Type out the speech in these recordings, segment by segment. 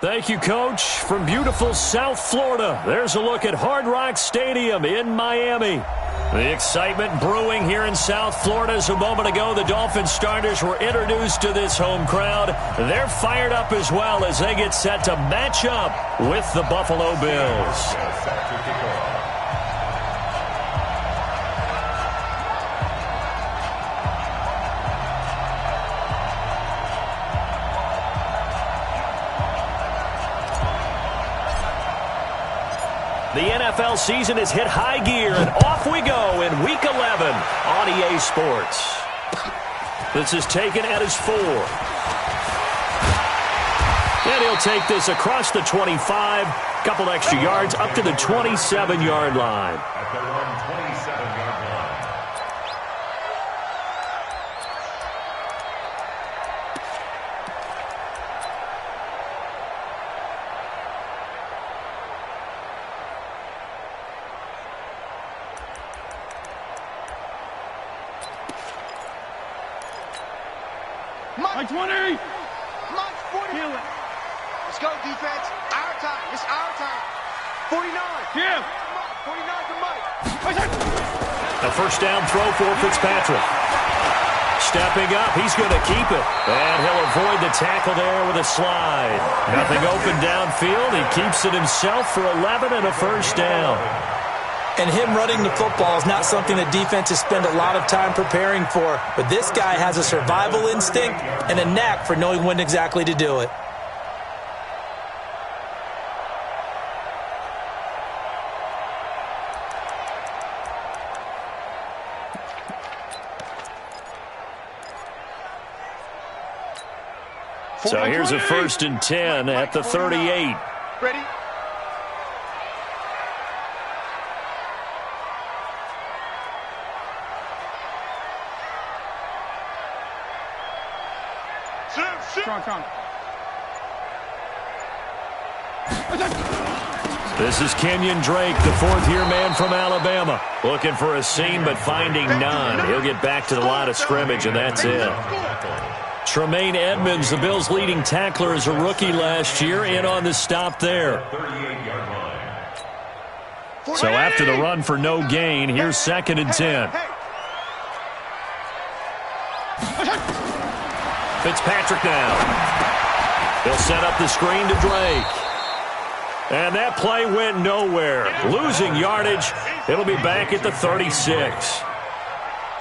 Thank you, Coach. From beautiful South Florida, there's a look at Hard Rock Stadium in Miami. The excitement brewing here in South Florida as a moment ago the Dolphins starters were introduced to this home crowd. They're fired up as well as they get set to match up with the Buffalo Bills. The NFL season has hit high gear, and off we go in Week 11 on EA Sports. This is taken at his 4. And he'll take this across the 25, couple extra yards up to the 27-yard line. At their own 27-yard line. Mike 20! Mike 40! Let's go, defense. Our time. It's our time. 49. Yeah. 49 to Mike. A first down throw for Fitzpatrick. Stepping up, he's going to keep it. And he'll avoid the tackle there with a slide. Nothing open downfield. He keeps it himself for 11 and a first down. And him running the football is not something that defenses spend a lot of time preparing for. But this guy has a survival instinct and a knack for knowing when exactly to do it. So here's a 1st and 10 at the 38. Ready? Strong. This is Kenyon Drake, the 4th-year man from Alabama. Looking for a seam, but finding none. He'll get back to the line of scrimmage, and that's it. Tremaine Edmonds, the Bills' leading tackler as a rookie last year, in on the stop there. So after the run for no gain, here's 2nd and 10. Fitzpatrick now. He'll set up the screen to Drake. And that play went nowhere. Losing yardage. It'll be back at the 36.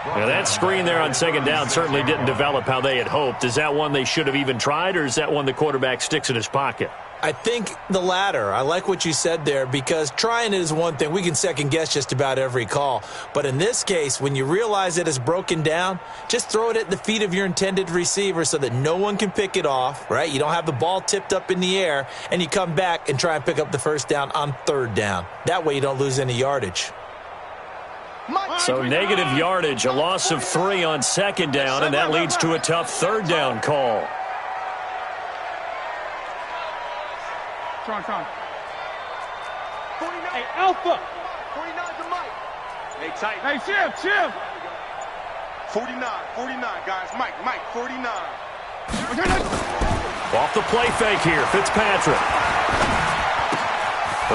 Now that screen there on 2nd down certainly didn't develop how they had hoped. Is that one they should have even tried, or is that one the quarterback sticks in his pocket? I think the latter. I like what you said there, because trying it is one thing. We can second-guess just about every call. But in this case, when you realize it is broken down, just throw it at the feet of your intended receiver so that no one can pick it off, right? You don't have the ball tipped up in the air, and you come back and try and pick up the first down on 3rd down. That way you don't lose any yardage. So negative yardage, a loss of 3 on 2nd down, and that leads to a tough 3rd down call. Strong. Hey, Alpha. 49 to Mike. Hey, tight. Hey, Chief. 49, guys. Mike, 49. Off the play fake here, Fitzpatrick.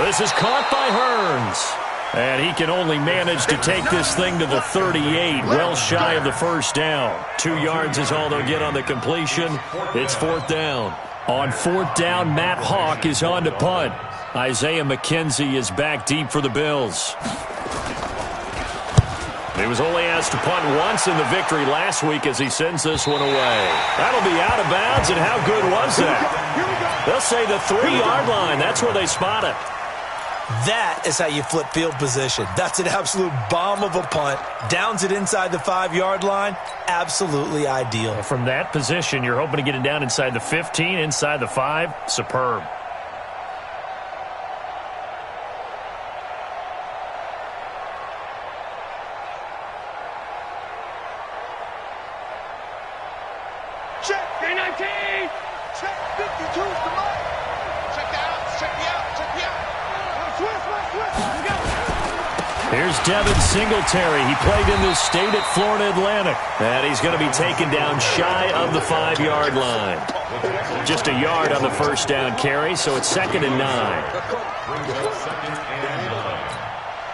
This is caught by Hearns. And he can only manage to take this thing to the 38, well shy of the first down. 2 yards is all they'll get on the completion. It's 4th down. On 4th down, Matt Hawk is on to punt. Isaiah McKenzie is back deep for the Bills. He was only asked to punt once in the victory last week as he sends this one away. That'll be out of bounds, and how good was that? They'll say the 3-yard line. That's where they spot it. That is how you flip field position. That's an absolute bomb of a punt. Downs it inside the 5-yard line. Absolutely ideal. From that position, you're hoping to get it down inside the 15, inside the 5. Superb. Check. K19. Check 52 to Mike. Check the out. Check the out. Check the out. Here's Devin Singletary. He played in this state at Florida Atlantic. And he's going to be taken down shy of the 5-yard line. Just a yard on the first down carry, so it's 2nd and 9. Brings up 2nd and 9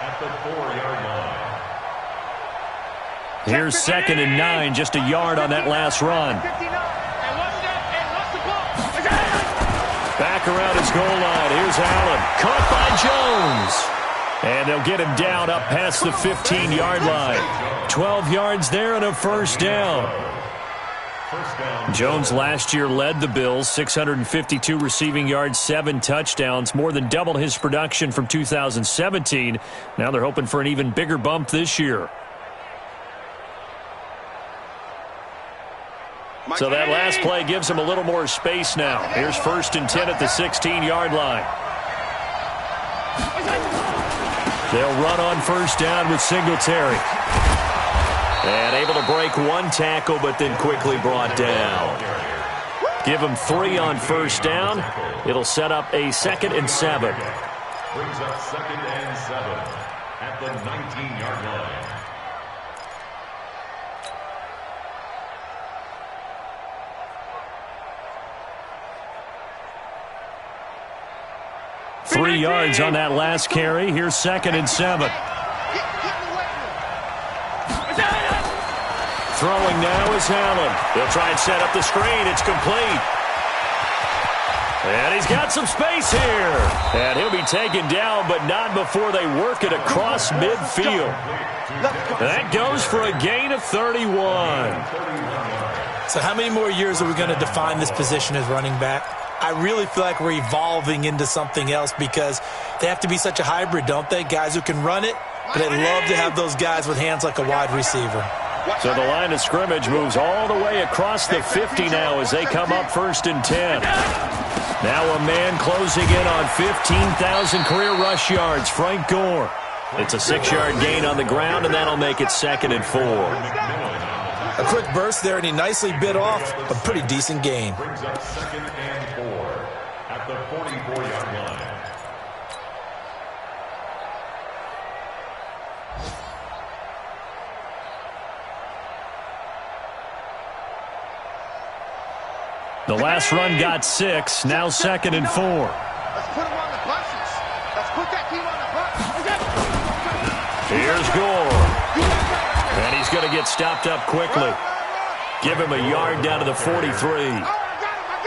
at the 4-yard line. Here's 2nd and 9, just a yard on that last run. Back around his goal line. Here's Allen. Caught by Jones. And they'll get him down up past the 15-yard line. 12 yards there and a first down. Jones last year led the Bills, 652 receiving yards, 7 touchdowns, more than double his production from 2017. Now they're hoping for an even bigger bump this year. So that last play gives him a little more space now. Here's 1st and 10 at the 16-yard line. They'll run on first down with Singletary. And able to break one tackle, but then quickly brought down. Give him 3 on first down. It'll set up a 2nd and 7. Brings up 2nd and 7 at the 19-yard line. Three yards on that last carry. Here's 2nd and 7. Throwing now is Allen. They'll try and set up the screen. It's complete. And he's got some space here. And he'll be taken down, but not before they work it across midfield. That goes for a gain of 31. So how many more years are we going to define this position as running back? I really feel like we're evolving into something else because they have to be such a hybrid, don't they? Guys who can run it, but they love to have those guys with hands like a wide receiver. So the line of scrimmage moves all the way across the 50 now as they come up 1st and 10. Now a man closing in on 15,000 career rush yards, Frank Gore. It's a 6-yard gain on the ground, and that'll make it 2nd and 4. A quick burst there, and he nicely bit off a pretty decent gain. Brings up 2nd and 4 at the 44-yard line. The last run got 6, now 2nd and 4. Let's put him on the buses. Let's put that team on the bus. Here's Gore. And he's going to get stopped up quickly. Give him a yard down to the 43.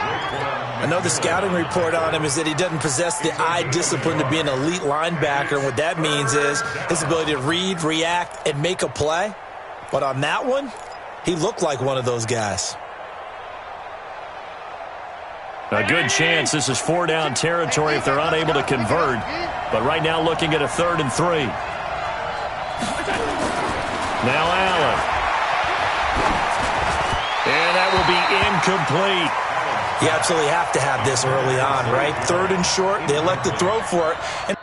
I know the scouting report on him is that he doesn't possess the eye discipline to be an elite linebacker. And what that means is his ability to read, react, and make a play. But on that one, he looked like one of those guys. A good chance this is 4-down territory if they're unable to convert. But right now looking at a 3rd and 3. Now Allen. And that will be incomplete. You absolutely have to have this early on, right? 3rd and short, they elect to throw for it. And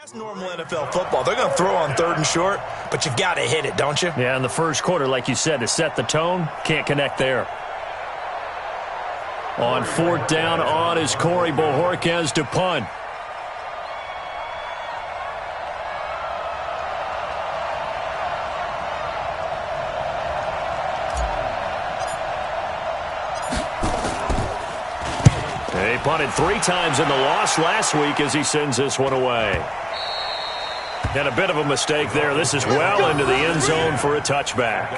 that's normal NFL football. They're going to throw on 3rd and short, but you got to hit it, don't you? Yeah, in the first quarter, like you said, to set the tone, can't connect there. On 4th down, on is Corey Bojorquez to punt. He punted 3 times in the loss last week as he sends this one away. And a bit of a mistake there. This is well into the end zone for a touchback.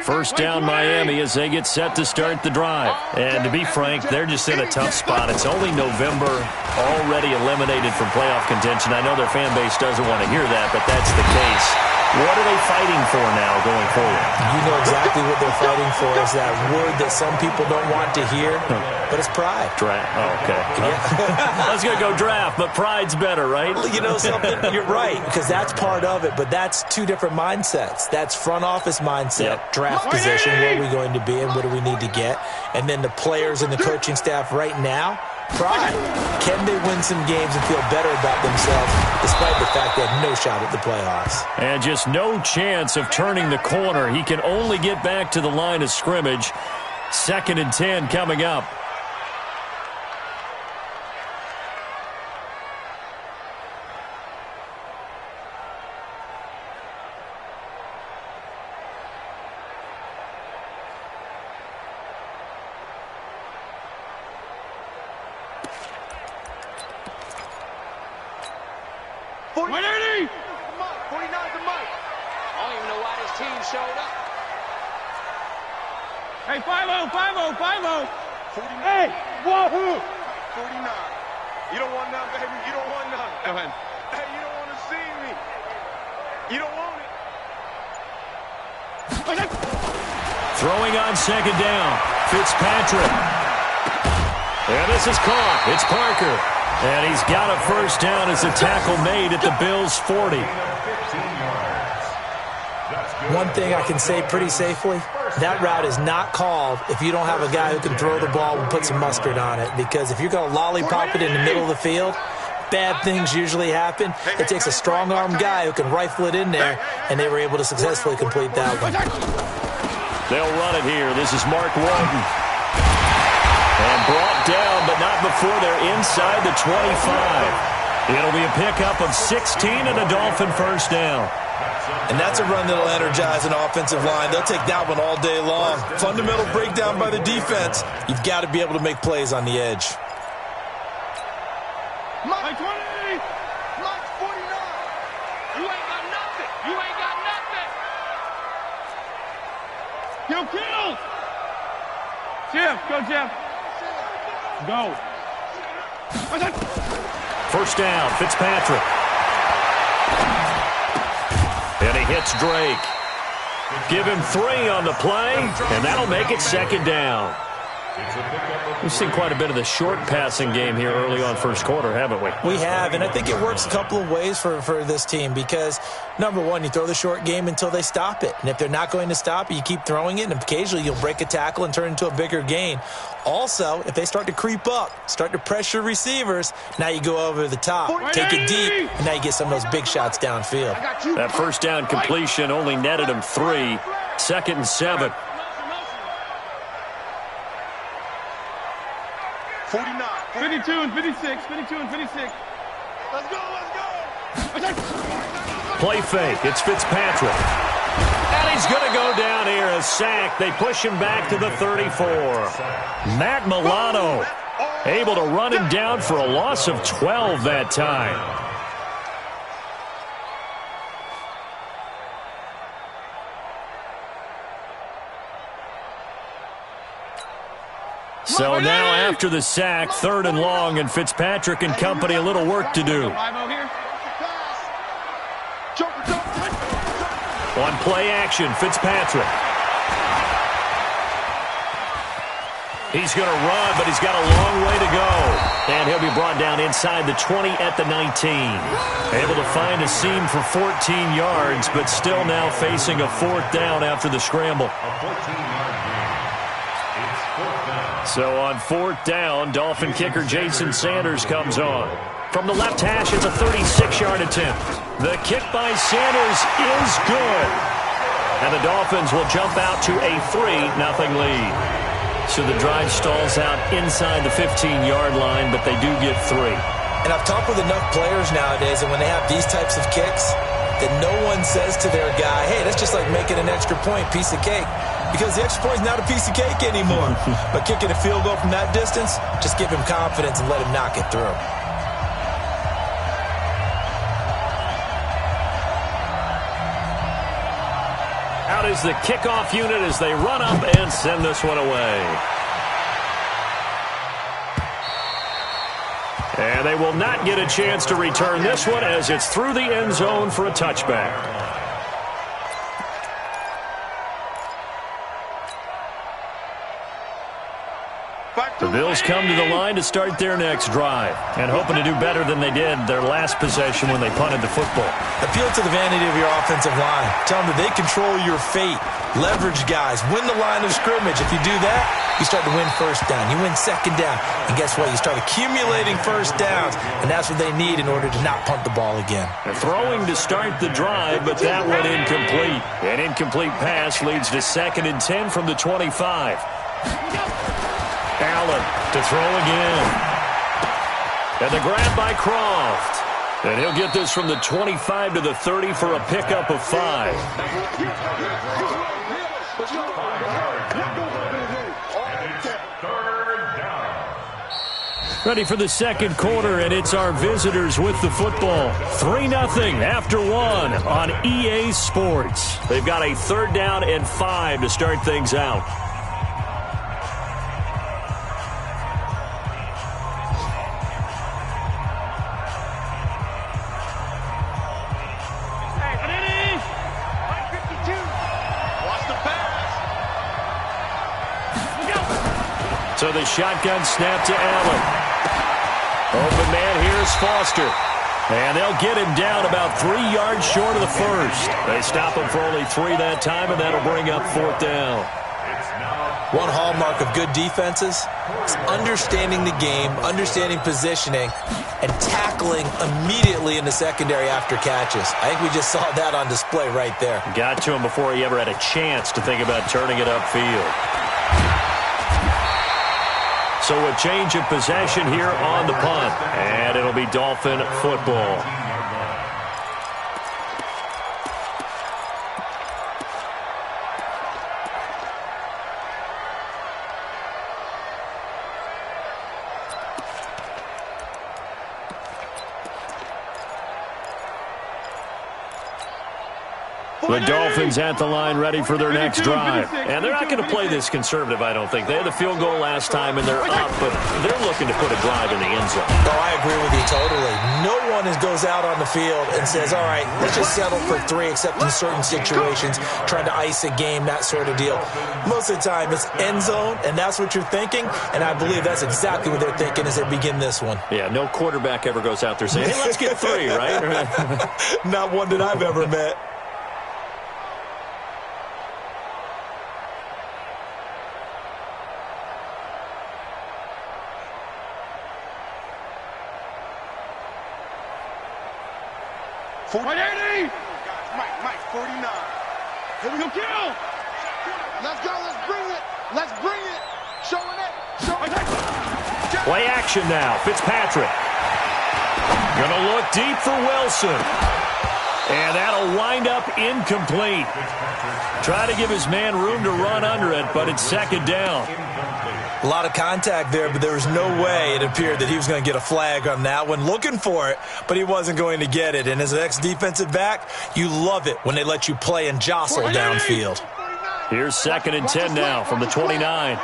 First down Miami as they get set to start the drive. And to be frank, they're just in a tough spot. It's only November, already eliminated from playoff contention. I know their fan base doesn't want to hear that, but that's the case. What are they fighting for now going forward? You know exactly what they're fighting for. Is that word that some people don't want to hear, but it's pride. Draft. Oh, okay. I was going to go draft, but pride's better, right? You know something? You're right, because that's part of it, but that's two different mindsets. That's front office mindset, draft position, where are we going to be and what do we need to get? And then the players and the coaching staff right now, pride. Can they win some games and feel better about themselves despite the fact they have no shot at the playoffs? And just no chance of turning the corner. He can only get back to the line of scrimmage. 2nd and 10 coming up. Hey, 5-0, 5-0, 5-0. 49. Hey, wahoo! 49. You don't want none, baby. You don't want none. Go ahead. Hey, you don't want to see me. You don't want it. Throwing on 2nd down. Fitzpatrick. And this is caught. It's Parker. And he's got a first down as a tackle made at the Bills' 40. One thing I can say pretty safely, that route is not called if you don't have a guy who can throw the ball and put some mustard on it. Because if you're going to lollipop it in the middle of the field, bad things usually happen. It takes a strong-armed guy who can rifle it in there, and they were able to successfully complete that one. They'll run it here. This is Mark Walton. And brought down, but not before they're inside the 25. It'll be a pickup of 16 and a Dolphin first down. And that's a run that'll energize an offensive line. They'll take that one all day long. Fundamental breakdown by the defense. You've got to be able to make plays on the edge. Mike 20! Mike 49. You ain't got nothing. You ain't got nothing. Kill! Jeff, go, Jeff. Go. First down, Fitzpatrick. And he hits Drake. Give him 3 on the play, and that'll make it 2nd down. We've seen quite a bit of the short passing game here early on first quarter, haven't we? We have, and I think it works a couple of ways for this team because, number one, you throw the short game until they stop it. And if they're not going to stop it, you keep throwing it, and occasionally you'll break a tackle and turn it into a bigger gain. Also, if they start to creep up, start to pressure receivers, now you go over the top, take it deep, and now you get some of those big shots downfield. That first down completion only netted him 3. 2nd and 7. 49. 52 and 56. 52 and 56. Let's go. Play fake. It's Fitzpatrick. And he's going to go down here. A sack. They push him back to the 34. Matt Milano able to run him down for a loss of 12 that time. So now after the sack, 3rd and long, and Fitzpatrick and company a little work to do. 5-0 here. On play action, Fitzpatrick. He's going to run, but he's got a long way to go. And he'll be brought down inside the 20 at the 19. Able to find a seam for 14 yards, but still now facing a 4th down after the scramble. So on 4th down, Dolphin kicker Jason Sanders comes on. From the left hash, it's a 36-yard attempt. The kick by Sanders is good. And the Dolphins will jump out to a 3-0 lead. So the drive stalls out inside the 15-yard line, but they do get 3. And I've talked with enough players nowadays, and when they have these types of kicks, that no one says to their guy, hey, that's just like making an extra point, piece of cake. Because the extra point is not a piece of cake anymore. But kicking a field goal from that distance, just give him confidence and let him knock it through. Out is the kickoff unit as they run up and send this one away. And they will not get a chance to return this one as it's through the end zone for a touchback. The Bills come to the line to start their next drive and hoping to do better than they did their last possession when they punted the football. Appeal to the vanity of your offensive line. Tell them that they control your fate. Leverage guys. Win the line of scrimmage. If you do that, you start to win first down. You win second down. And guess what? You start accumulating first downs, and that's what they need in order to not punt the ball again. They're throwing to start the drive, but that one incomplete. An incomplete pass leads to 2nd and 10 from the 25. Allen to throw again. And the grab by Croft. And he'll get this from the 25 to the 30 for a pickup of 5. Ready for the second quarter, and it's our visitors with the football. 3-0 after 1 on EA Sports. They've got a 3rd down and 5 to start things out. So the shotgun snap to Allen. Open man here is Foster. And they'll get him down about 3 yards short of the first. They stop him for only 3 that time, and that'll bring up 4th down. One hallmark of good defenses is understanding the game, understanding positioning, and tackling immediately in the secondary after catches. I think we just saw that on display right there. Got to him before he ever had a chance to think about turning it upfield. So a change of possession here on the punt, and it'll be Dolphin football. The Dolphins at the line ready for their next drive. And they're not going to play this conservative, I don't think. They had the field goal last time, and they're up, but they're looking to put a drive in the end zone. Oh, I agree with you totally. No one goes out on the field and says, all right, let's just settle for 3, except in certain situations, trying to ice a game, that sort of deal. Most of the time, it's end zone, and that's what you're thinking, and I believe that's exactly what they're thinking as they begin this one. Yeah, no quarterback ever goes out there saying, hey, let's get 3, right? Not one that I've ever met. Mike, 49. Here we go, kill! Let's go, let's bring it! Let's bring it! Showing it! Showing it! Play action now. Fitzpatrick. Gonna look deep for Wilson. And that'll wind up incomplete. Try to give his man room to run under it, but it's 2nd down. A lot of contact there, but there was no way it appeared that he was going to get a flag on that one. Looking for it, but he wasn't going to get it. And as an ex-defensive back, you love it when they let you play and jostle downfield. Here's 2nd and 10 now from the 29.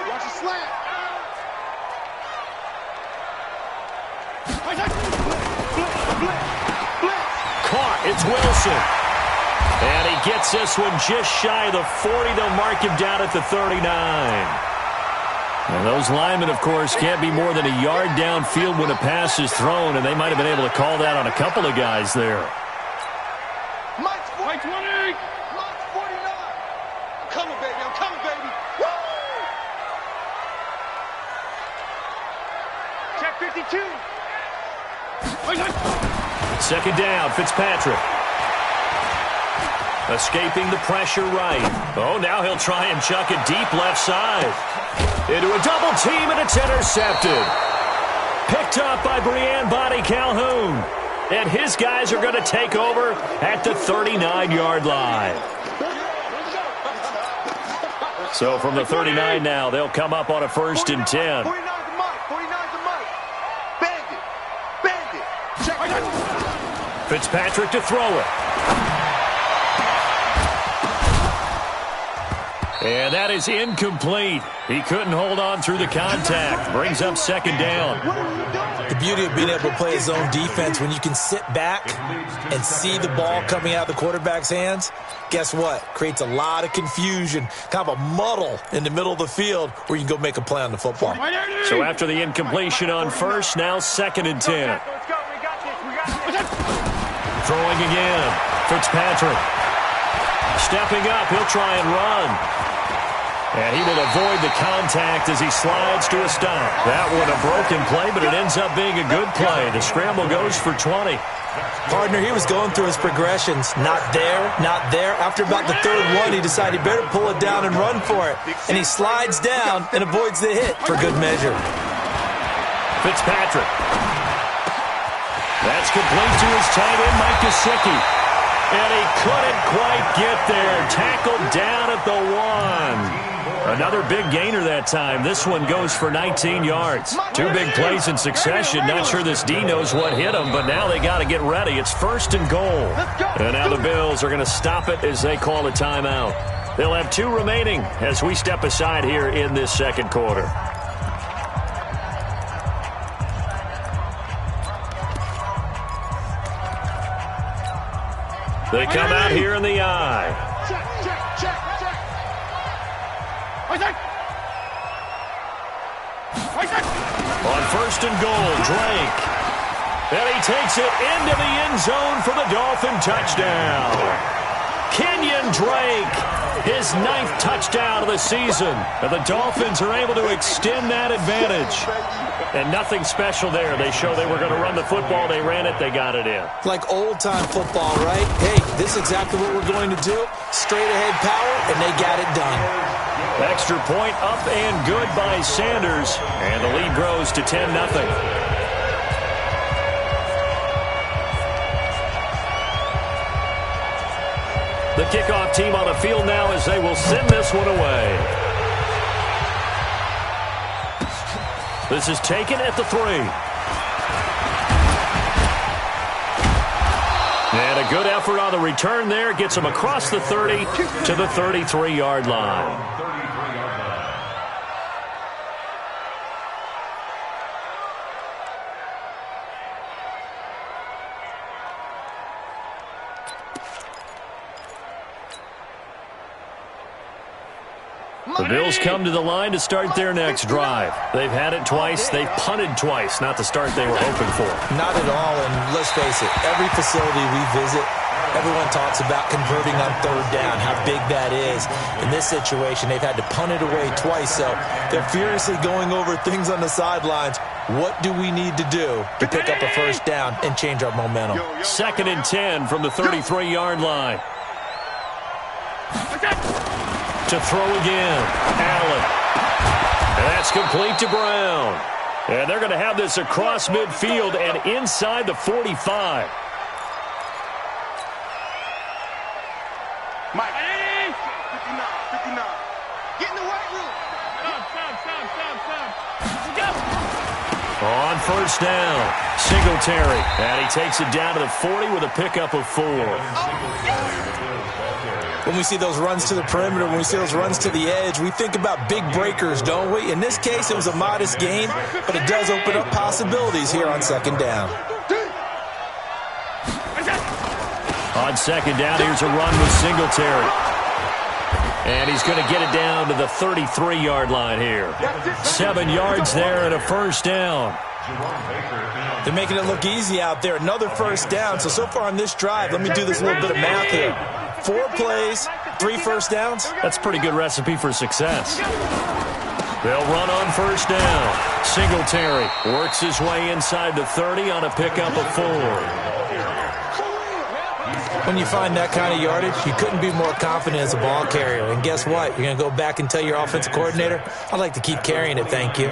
Caught. It's Wilson. And he gets this one just shy of the 40. They'll mark him down at the 39. And those linemen, of course, can't be more than a yard downfield when a pass is thrown, and they might have been able to call that on a couple of guys there. Mike's 20. Mike's 49. I'm coming, baby. I'm coming, baby. Woo! Check 52. 2nd down, Fitzpatrick. Escaping the pressure right. Oh, now he'll try and chuck it deep left side. Into a double team, and it's intercepted. Picked up by Brian Bonnie Calhoun. And his guys are going to take over at the 39-yard line. So from the 39 now, they'll come up on a 1st and 10. 49 to Mike. 49 to Mike. Bandit. Bandit. Check it. Fitzpatrick to throw it. And that is incomplete. He couldn't hold on through the contact. Brings up second down. The beauty of being able to play his own defense, when you can sit back and see the ball coming out of the quarterback's hands, guess what? Creates a lot of confusion, kind of a muddle in the middle of the field where you can go make a play on the football. So after the incompletion on first, now 2nd and 10. Throwing again. Fitzpatrick. Stepping up, he'll try and run. And he will avoid the contact as he slides to a stop. That one a broken play, but it ends up being a good play. The scramble goes for 20. Partner, he was going through his progressions. Not there, not there. After about the 3rd one, he decided he better pull it down and run for it. And he slides down and avoids the hit for good measure. Fitzpatrick. That's complete to his tight end, Mike Gesicki. And he couldn't quite get there. Tackled down at the 1. Another big gainer that time. This one goes for 19 yards. 2 big plays in succession. Not sure this D knows what hit them, but now they got to get ready. It's 1st and goal. And now the Bills are going to stop it as they call a timeout. They'll have 2 remaining as we step aside here in this 2nd quarter. They come out here in the eye. On 1st and goal, Drake. And he takes it into the end zone for the Dolphin touchdown. Kenyon Drake, his 9th touchdown of the season. And the Dolphins are able to extend that advantage. And nothing special there. They show they were going to run the football. They ran it. They got it in. Like old-time football, right? Hey, this is exactly what we're going to do. Straight-ahead power, and they got it done. Extra point up and good by Sanders. And the lead grows to 10-0. The kickoff team on the field now as they will send this one away. This is taken at the 3. And a good effort on the return there. Gets him across the 30 to the 33-yard line. The Bills come to the line to start their next drive. They've had it twice. They've punted twice. Not the start they were hoping for. Not at all, and let's face it, every facility we visit, everyone talks about converting on 3rd down, how big that is. In this situation, they've had to punt it away twice, so they're furiously going over things on the sidelines. What do we need to do to pick up a 1st down and change our momentum? 2nd and 10 from the 33-yard line. To throw again, Allen. And that's complete to Brown. And they're going to have this across midfield and inside the 45. Mike, 59. Get in the weight room. Stop. On 1st down, Singletary. And he takes it down to the 40 with a pickup of 4. When we see those runs to the perimeter, when we see those runs to the edge, we think about big breakers, don't we? In this case, it was a modest gain, but it does open up possibilities here on 2nd down. On 2nd down, here's a run with Singletary. And he's going to get it down to the 33-yard line here. 7 yards there and a 1st down. They're making it look easy out there. Another 1st down. So far on this drive, let me do this little bit of math here. 4 plays, 3 1st downs. That's a pretty good recipe for success. They'll run on 1st down. Singletary works his way inside the 30 on a pickup of 4. When you find that kind of yardage, you couldn't be more confident as a ball carrier. And guess what? You're going to go back and tell your offensive coordinator, I'd like to keep carrying it, thank you.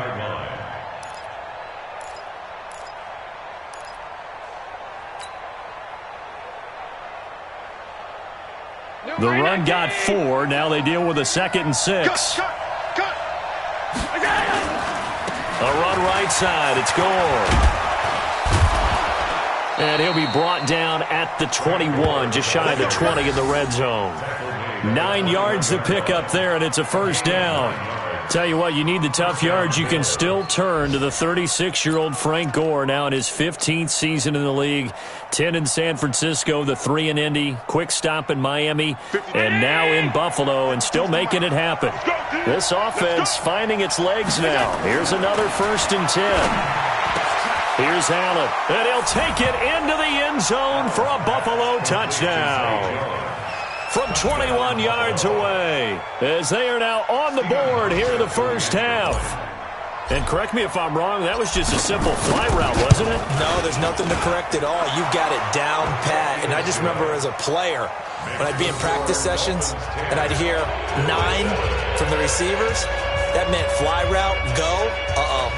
The run got 4. Now they deal with a 2nd and 6. A run right side. It's Gore. And he'll be brought down at the 21, just shy of the 20 in the red zone. 9 yards to pick up there, and it's a first down. Tell you what, you need the tough yards. You can still turn to the 36-year-old Frank Gore, now in his 15th season in the league. 10 in San Francisco, the 3 in Indy, quick stop in Miami, and now in Buffalo, and still making it happen. This offense finding its legs now. Here's another 1st and 10. Here's Allen, and he'll take it into the end zone for a Buffalo touchdown. From 21 yards away, as they are now on the board here in the first half. And correct me if I'm wrong, that was just a simple fly route, wasn't it? No, there's nothing to correct at all. You've got it down pat. And I just remember as a player, when I'd be in practice sessions, and I'd hear 9 from the receivers, that meant fly route, go,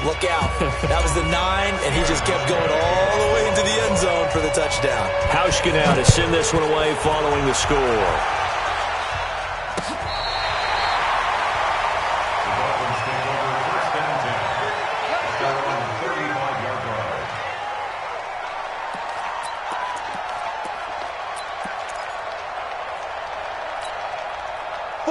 look out. That was the 9, and he just kept going all the way into the end zone for the touchdown. Hauschka now to send this one away following the score.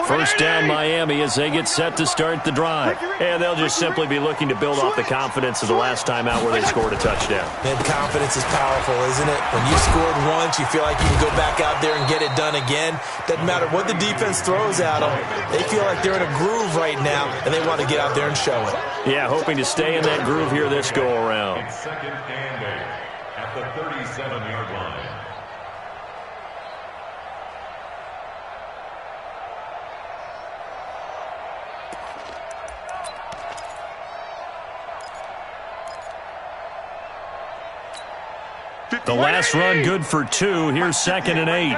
First down Miami as they get set to start the drive. And they'll just simply be looking to build off the confidence of the last time out where they scored a touchdown. And confidence is powerful, isn't it? When you scored once, you feel like you can go back out there and get it done again. Doesn't matter what the defense throws at them. They feel like they're in a groove right now, and they want to get out there and show it. Yeah, hoping to stay in that groove here this go-around. Second and 8 at the 37-yard line. The last run good for 2. Here's 2nd and 8.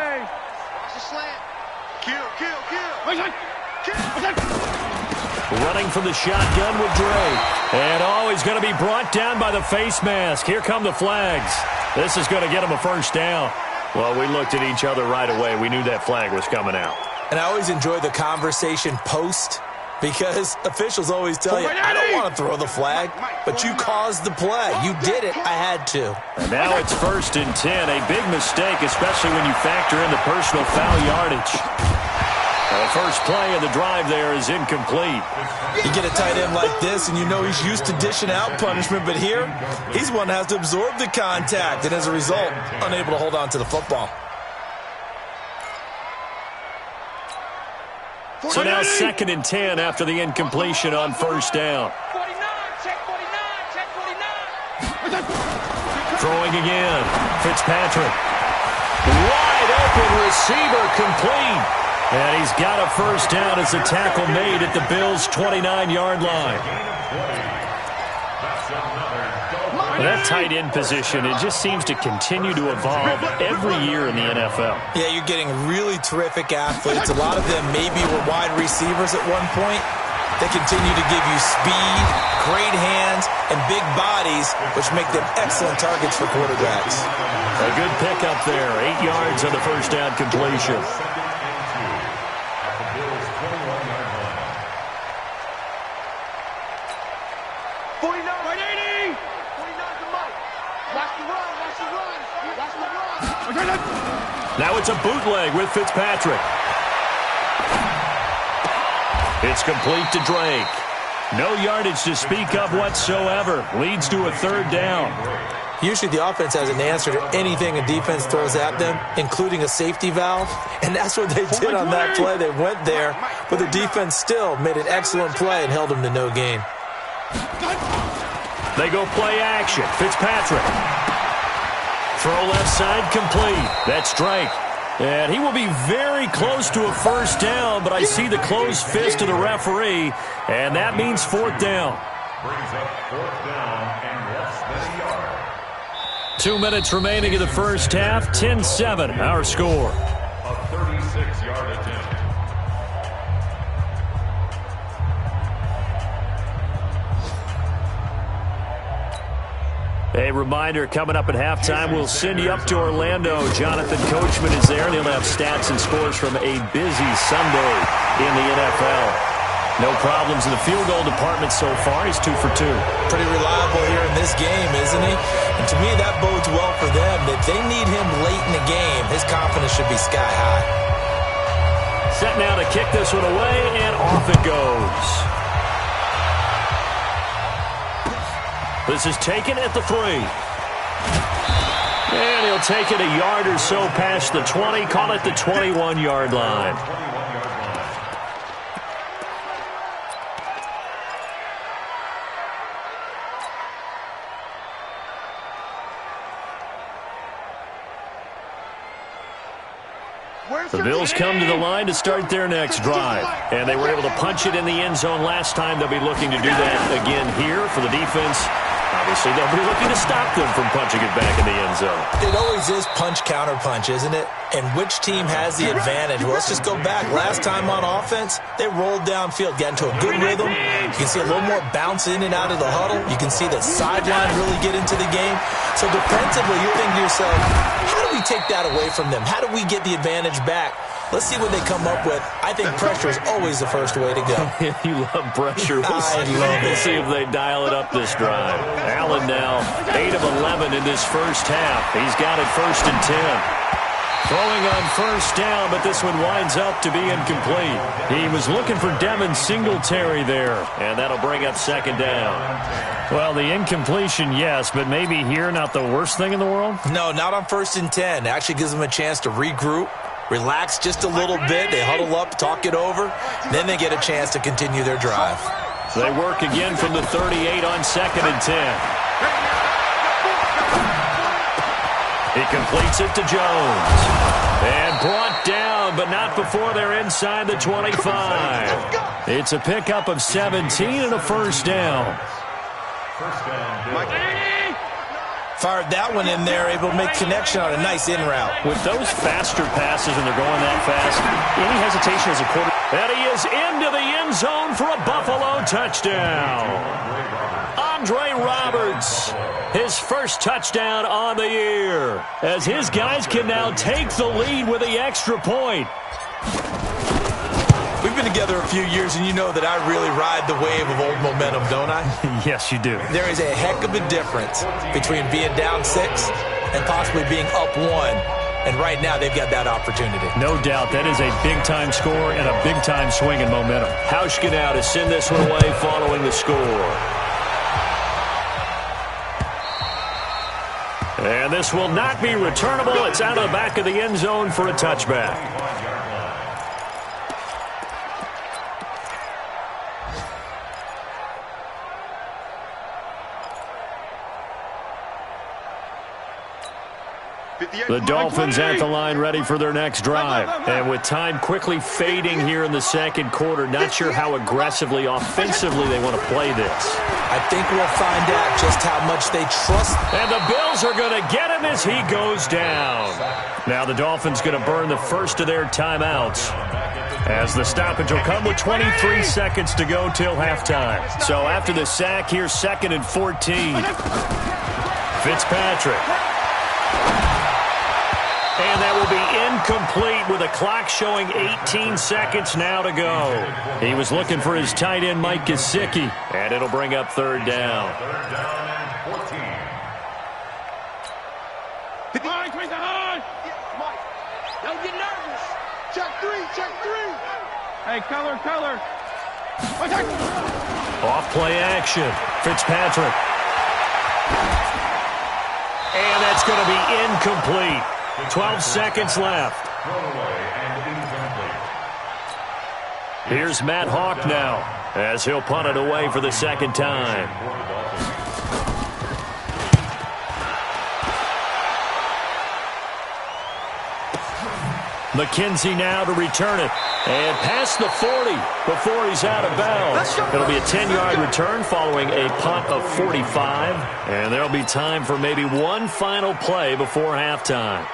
Running from the shotgun with Drake. And he's going to be brought down by the face mask. Here come the flags. This is going to get him a first down. Well, we looked at each other right away. We knew that flag was coming out. And I always enjoy the conversation post, because officials always tell you, I don't want to throw the flag, but you caused the play. You did it. I had to. And now it's 1st and 10. A big mistake, especially when you factor in the personal foul yardage. The first play of the drive there is incomplete. You get a tight end like this, and you know he's used to dishing out punishment, but here, he's one that has to absorb the contact, and as a result, unable to hold on to the football. So now 2nd and 10 after the incompletion on first down. 49, check 49, check 49. Throwing again. Fitzpatrick. Wide open receiver complete. And he's got a first down as a tackle made at the Bills' 29-yard line. That tight end position, it just seems to continue to evolve every year in the NFL. Yeah, you're getting really terrific athletes. A lot of them maybe were wide receivers at one point. They continue to give you speed, great hands, and big bodies, which make them excellent targets for quarterbacks. A good pickup there. 8 yards on the first down completion. Now it's a bootleg with Fitzpatrick. It's complete to Drake. No yardage to speak of whatsoever. Leads to a 3rd down. Usually the offense has an answer to anything a defense throws at them, including a safety valve. And that's what they did on that play. They went there, but the defense still made an excellent play and held them to no gain. They go play action. Fitzpatrick. Throw left side complete. That's Drake. And he will be very close to a first down, but I see the closed fist of the referee, and that means 4th down. Brings up 4th down and less than a yard. 2 minutes remaining in the first half. 10-7, our score. A 36-yard attempt. A reminder, coming up at halftime, we'll send you up to Orlando. Jonathan Coachman is there, and he'll have stats and scores from a busy Sunday in the NFL. No problems in the field goal department so far. He's 2 for 2. Pretty reliable here in this game, isn't he? And to me, that bodes well for them. If they need him late in the game, his confidence should be sky high. Set now to kick this one away, and off it goes. This is taken at the 3. And he'll take it a yard or so past the 20, call it the 21-yard line. The Bills come to the line to start their next drive. And they were able to punch it in the end zone last time. They'll be looking to do that again here for the defense. Obviously, they'll be looking to stop them from punching it back in the end zone. It always is punch-counter-punch, isn't it? And which team has the advantage? Well, let's just go back. Last time on offense, they rolled downfield, got into a good rhythm. You can see a little more bounce in and out of the huddle. You can see the sideline really get into the game. So defensively, you're thinking to yourself, how do we take that away from them? How do we get the advantage back? Let's see what they come up with. I think pressure is always the first way to go. You love pressure. We'll see if they dial it up this drive. Allen now 8 of 11 in this first half. He's got it 1st and 10. Throwing on first down, but this one winds up to be incomplete. He was looking for Devin Singletary there, and that'll bring up 2nd down. Well, the incompletion, yes, but maybe here not the worst thing in the world? No, not on 1st and 10. It actually gives them a chance to regroup, relax just a little bit. They huddle up, talk it over. Then they get a chance to continue their drive. So they work again from the 38 on 2nd and 10. He completes it to Jones. And brought down, but not before they're inside the 25. It's a pickup of 17 and a 1st down. Fired that one in there, able to make connection on a nice in route. With those faster passes when they're going that fast, any hesitation as a quarter. And he is into the end zone for a Buffalo touchdown. Andre Roberts, his first touchdown on the year, as his guys can now take the lead with the extra point. We've been together a few years, and you know that I really ride the wave of old momentum, don't I? Yes, you do. There is a heck of a difference between being down 6 and possibly being up 1. And right now, they've got that opportunity. No doubt. That is a big-time score and a big-time swing in momentum. Hauschka now to send this one away following the score. And this will not be returnable. It's out of the back of the end zone for a touchback. The Dolphins at the line ready for their next drive. And with time quickly fading here in the second quarter, not sure how aggressively, offensively they want to play this. I think we'll find out just how much they trust. And the Bills are going to get him as he goes down. Now the Dolphins going to burn the first of their timeouts, as the stoppage will come with 23 seconds to go till halftime. So after the sack, here's 2nd and 14. Fitzpatrick. And that will be incomplete with the clock showing 18 seconds now to go. He was looking for his tight end, Mike Gesicki, and it'll bring up 3rd down. Don't get nervous. Check 3, check 3. Hey, color. Off play action. Fitzpatrick. And that's going to be incomplete. 12 seconds left. Here's Matt Hawk now, as he'll punt it away for the 2nd time. McKenzie now to return it. And past the 40 before he's out of bounds. It'll be a 10-yard return following a punt of 45. And there'll be time for maybe one final play before halftime.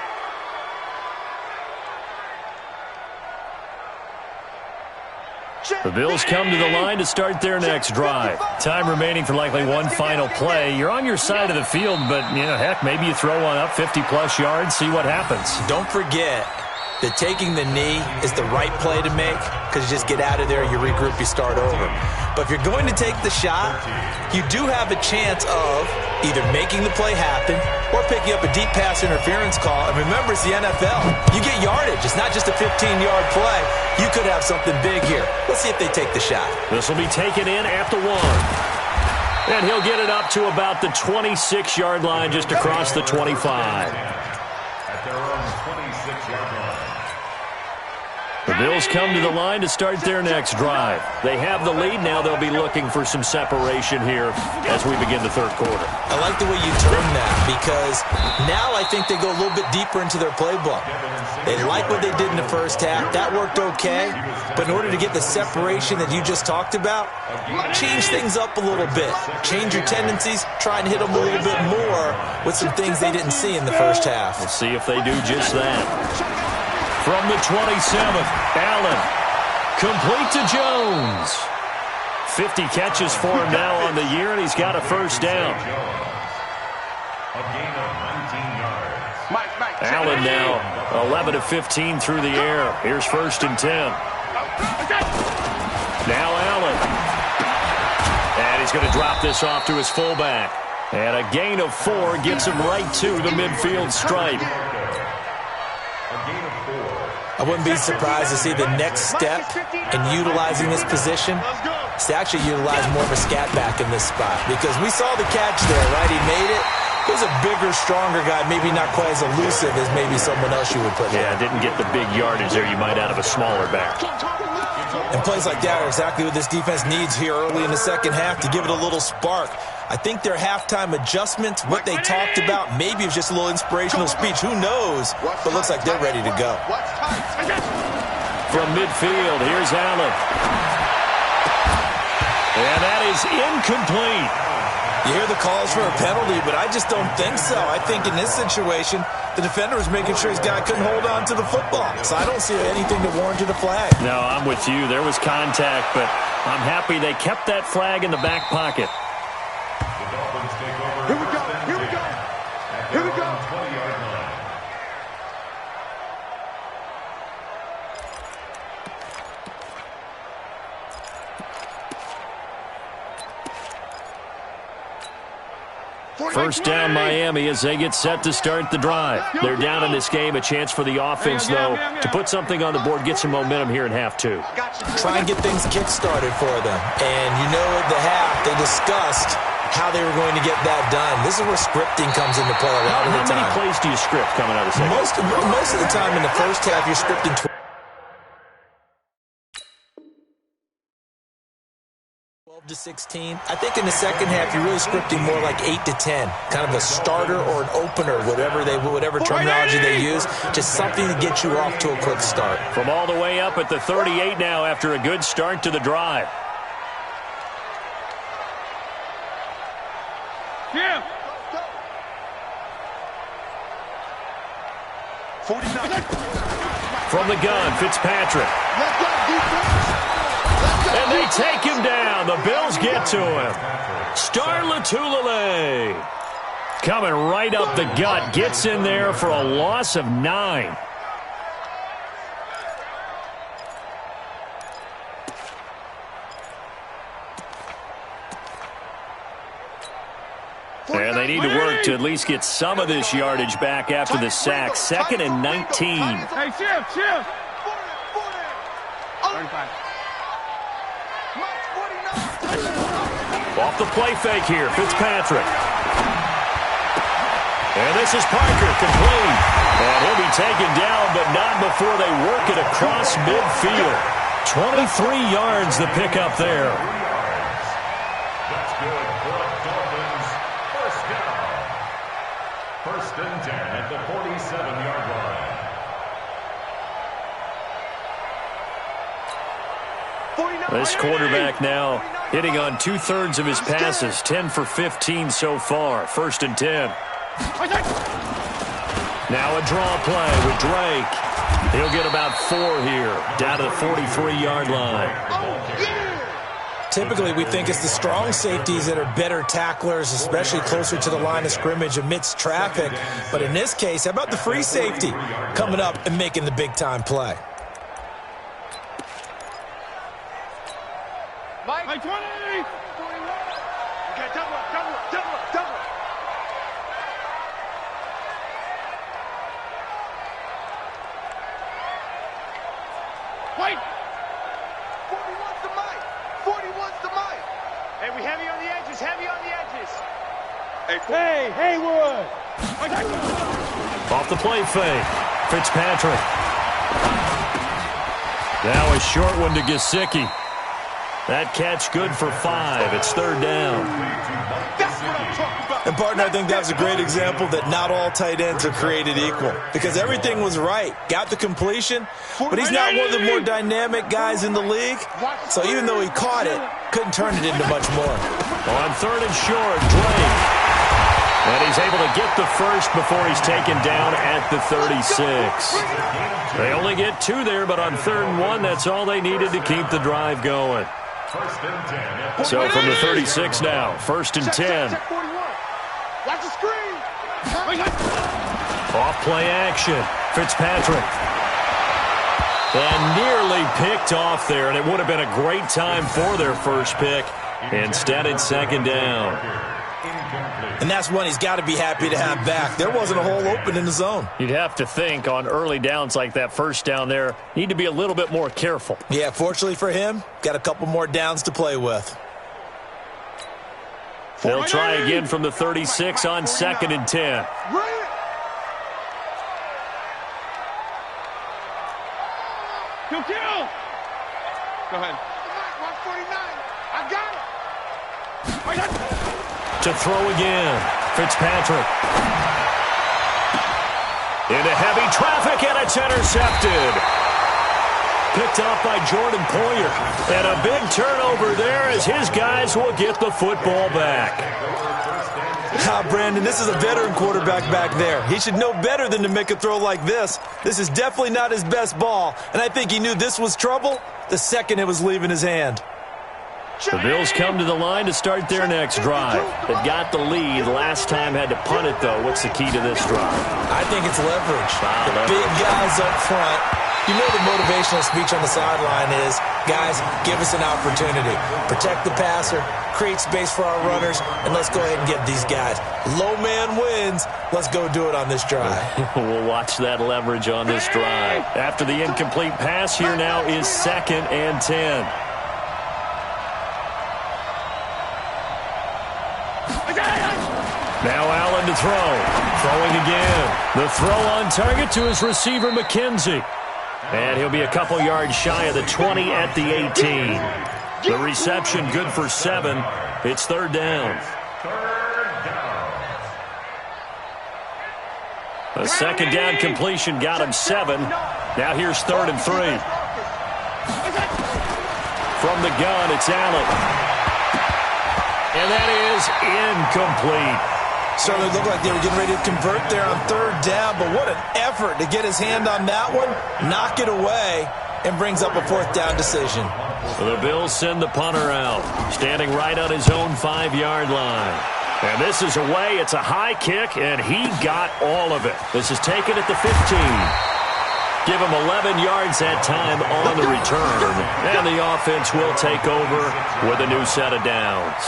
The Bills come to the line to start their next drive. Time remaining for likely one final play. You're on your side of the field, but, heck, maybe you throw one up 50-plus yards, see what happens. Don't forget that taking the knee is the right play to make, because you just get out of there, you regroup, you start over. But if you're going to take the shot, you do have a chance of either making the play happen or picking up a deep pass interference call. And remember, it's the NFL. You get yardage. It's not just a 15-yard play. You could have something big here. Let's see if they take the shot. This will be taken in at the 1. And he'll get it up to about the 26-yard line, just across the 25. At their own 26-yard line. The Bills come to the line to start their next drive. They have the lead. Now they'll be looking for some separation here as we begin the third quarter. I like the way you term that, because now I think they go a little bit deeper into their playbook. They like what they did in the first half. That worked okay. But in order to get the separation that you just talked about, change things up a little bit. Change your tendencies. Try and hit them a little bit more with some things they didn't see in the first half. We'll see if they do just that. From the 27th, Allen. Complete to Jones. 50 catches for him now on the year, and he's got a first down. A gain of 19 yards. Allen now 11 of 15 through the air. Here's 1st and 10. Now Allen. And he's going to drop this off to his fullback. And a gain of 4 gets him right to the midfield stripe. I wouldn't be surprised to see the next step in utilizing this position is to actually utilize more of a scat back in this spot, because we saw the catch there, right? He made it. He was a bigger, stronger guy, maybe not quite as elusive as maybe someone else you would put in. Yeah, didn't get the big yardage there you might out of a smaller back. And plays like that are exactly what this defense needs here early in the second half to give it a little spark. I think their halftime adjustment, what they talked about, maybe it was just a little inspirational speech. Who knows? But it looks like they're ready to go. From midfield, here's Allen. And that is incomplete. You hear the calls for a penalty, but I just don't think so. I think in this situation, the defender was making sure his guy couldn't hold on to the football. So I don't see anything that warranted a flag. No, I'm with you. There was contact, but I'm happy they kept that flag in the back pocket. The Dolphins take over. Here we go. Here we go. Here we go. 20-yard line. First down, Miami, as they get set to start the drive. They're down in this game. A chance for the offense, though, to put something on the board, get some momentum here in half 2. Try and get things kick-started for them. And you know at the half, they discussed how they were going to get that done. This is where scripting comes into play a lot of the time. How many plays do you script coming out of the second? Most of the time in the first half, you're scripting 12 to 16. I think in the second half, you're really scripting more like 8 to 10. Kind of a starter or an opener, whatever terminology they use. Just something to get you off to a quick start. From all the way up at the 38 now after a good start to the drive. Yeah. 49. From the gun, Fitzpatrick. Let's go, defense. And they take him down. The Bills get to him. Star Latulele coming right up the gut. Gets in there for a loss of 9. And they need to work to at least get some of this yardage back after the sack. 2nd and 19. Hey, chill. 35. Off the play fake here, Fitzpatrick. And this is Parker, complete. And he'll be taken down, but not before they work it across midfield. 23 yards the pickup there. That's good for the Dolphins. First down. 1st and 10 at the 47-yard line. This quarterback now hitting on 2/3 of his passes, 10 for 15 so far. 1st and 10. Now a draw play with Drake. He'll get about 4 here, down to the 43-yard line. Typically, we think it's the strong safeties that are better tacklers, especially closer to the line of scrimmage amidst traffic. But in this case, how about the free safety coming up and making the big-time play? Mike 20. Okay, double up. Wait. 41's the mic. 41's the mic. Hey, we heavy on the edges, heavy on the edges. Hey, Haywood. Off the play fake. Fitzpatrick. Now a short one to Gesicki. That catch good for 5. It's 3rd down. That's what I'm talking about. And, partner, I think that was a great example that not all tight ends are created equal because everything was right. Got the completion, but he's not one of the more dynamic guys in the league. So even though he caught it, couldn't turn it into much more. On 3rd and short, Drake. And he's able to get the first before he's taken down at the 36. They only get 2 there, but on 3rd and 1, that's all they needed to keep the drive going. So from the 36 now, 1st and 10. Check 41. Watch the screen. Off play action. Fitzpatrick. And nearly picked off there, and it would have been a great time for their first pick. Instead, it's 2nd down. And that's one he's got to be happy to have back. There wasn't a hole open in the zone. You'd have to think on early downs like that, 1st down there, need to be a little bit more careful. Yeah, fortunately for him, got a couple more downs to play with. They'll try again from the 36 on 2nd and 10. Kill. Go ahead. 149. I got it. To throw again, Fitzpatrick. Into heavy traffic, and it's intercepted. Picked off by Jordan Poyer. And a big turnover there as his guys will get the football back. Brandon, this is a veteran quarterback back there. He should know better than to make a throw like this. This is definitely not his best ball, and I think he knew this was trouble the second it was leaving his hand. The Bills come to the line to start their next drive. They've got the lead. Last time had to punt it, though. What's the key to this drive? I think it's leverage. The big guys up front. You know the motivational speech on the sideline is, guys, give us an opportunity. Protect the passer, create space for our runners, and let's go ahead and get these guys. Low man wins. Let's go do it on this drive. We'll watch that leverage on this drive. After the incomplete pass, here now is 2nd and 10. Now Allen to throw. Throwing again. The throw on target to his receiver, McKenzie. And he'll be a couple yards shy of the 20 at the 18. The reception good for 7. It's 3rd down. A 2nd down completion got him 7. Now here's 3rd and 3. From the gun, it's Allen. And that is incomplete. Certainly looked like they were getting ready to convert there on 3rd down, but what an effort to get his hand on that one, knock it away, and brings up a 4th down decision. The Bills send the punter out, standing right on his own 5-yard line. And this is away. It's a high kick, and he got all of it. This is taken at the 15. Give him 11 yards that time on the return, and the offense will take over with a new set of downs.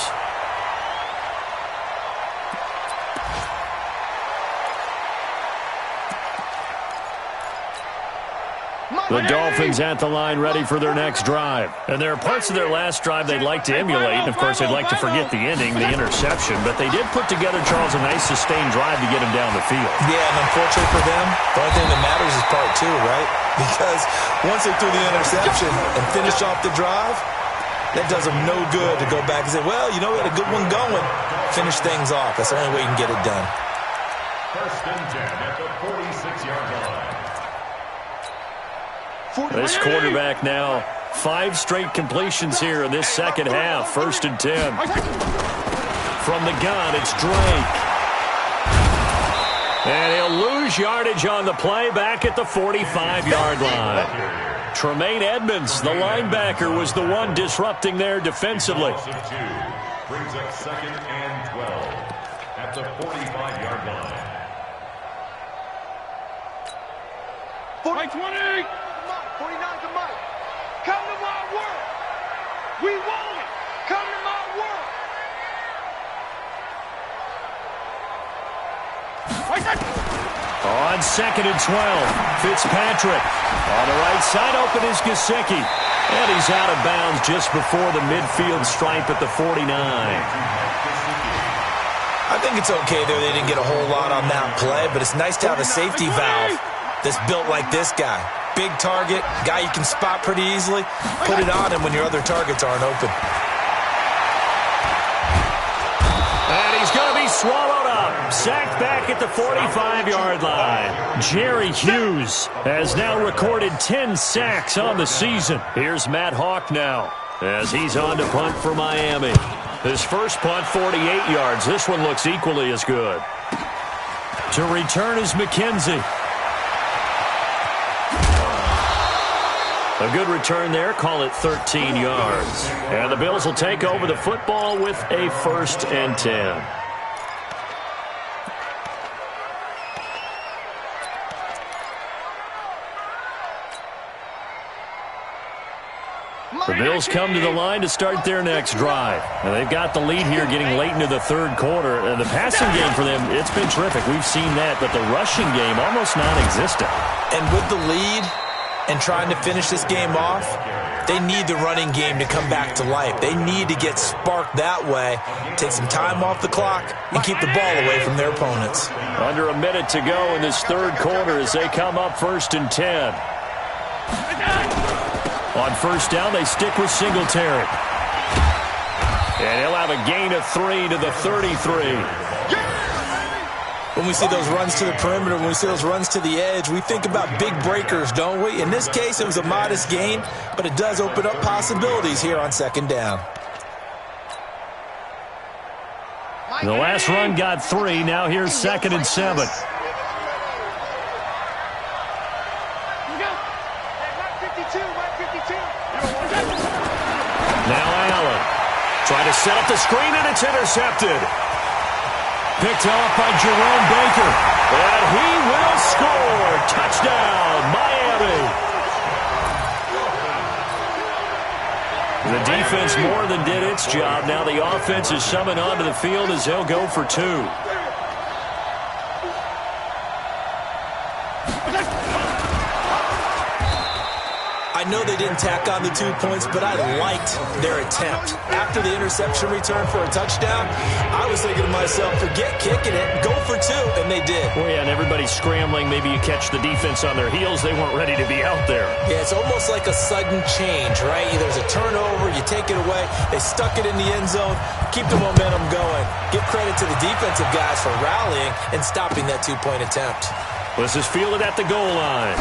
The Dolphins at the line ready for their next drive. And there are parts of their last drive they'd like to emulate. And, of course, they'd like to forget the ending, the interception. But they did put together, Charles, a nice sustained drive to get him down the field. Yeah, and unfortunately for them, the only thing that matters is part 2, right? Because once they threw the interception and finished off the drive, that does them no good to go back and say, well, you know, we had a good one going. Finish things off. That's the only way you can get it done. 1st and 10 at the 46-yard line. This quarterback now, 5 straight completions here in this second half. 1st and 10. From the gun, it's Drake. And he'll lose yardage on the play back at the 45-yard line. Tremaine Edmonds, the linebacker, was the one disrupting there defensively. Brings up 2nd and 12 at the 45-yard line. 20. 49's the mic. Come to my world. We want it. Come to my world. On 2nd and 12, Fitzpatrick. On the right side, open is Gesicki. And he's out of bounds just before the midfield stripe at the 49. I think it's okay there. They didn't get a whole lot on that play, but it's nice to have a safety valve that's built like this guy. Big target, guy you can spot pretty easily. Put it on him when your other targets aren't open. And he's going to be swallowed up. Sacked back at the 45-yard line. Jerry Hughes has now recorded 10 sacks on the season. Here's Matt Hawk now as he's on to punt for Miami. His first punt, 48 yards. This one looks equally as good. To return is McKenzie. A good return there. Call it 13 yards. And the Bills will take over the football with a 1st and 10. The Bills come to the line to start their next drive. And they've got the lead here getting late into the 3rd quarter. And the passing game for them, it's been terrific. We've seen that, but the rushing game almost non-existent. And with the lead and trying to finish this game off, they need the running game to come back to life. They need to get sparked that way, take some time off the clock, and keep the ball away from their opponents. Under a minute to go in this 3rd quarter as they come up 1st and 10. On 1st down, they stick with Singletary. And he'll have a gain of 3 to the 33. When we see those runs to the perimeter, when we see those runs to the edge, we think about big breakers, don't we? In this case, it was a modest gain, but it does open up possibilities here on 2nd down. The last run got 3. Now here's 2nd and 7. Now Allen. Trying to set up the screen, and it's intercepted. Picked off by Jerome Baker. And he will score. Touchdown, Miami. The defense more than did its job. Now the offense is summoned onto the field as they'll go for 2. I know they didn't tack on the 2 points, but I liked their attempt. After the interception return for a touchdown, I was thinking to myself, forget kicking it, go for 2, and they did. Well, yeah, and everybody's scrambling. Maybe you catch the defense on their heels. They weren't ready to be out there. Yeah, it's almost like a sudden change, right? There's a turnover, you take it away, they stuck it in the end zone, keep the momentum going. Give credit to the defensive guys for rallying and stopping that 2-point attempt. This is fielded at the goal line.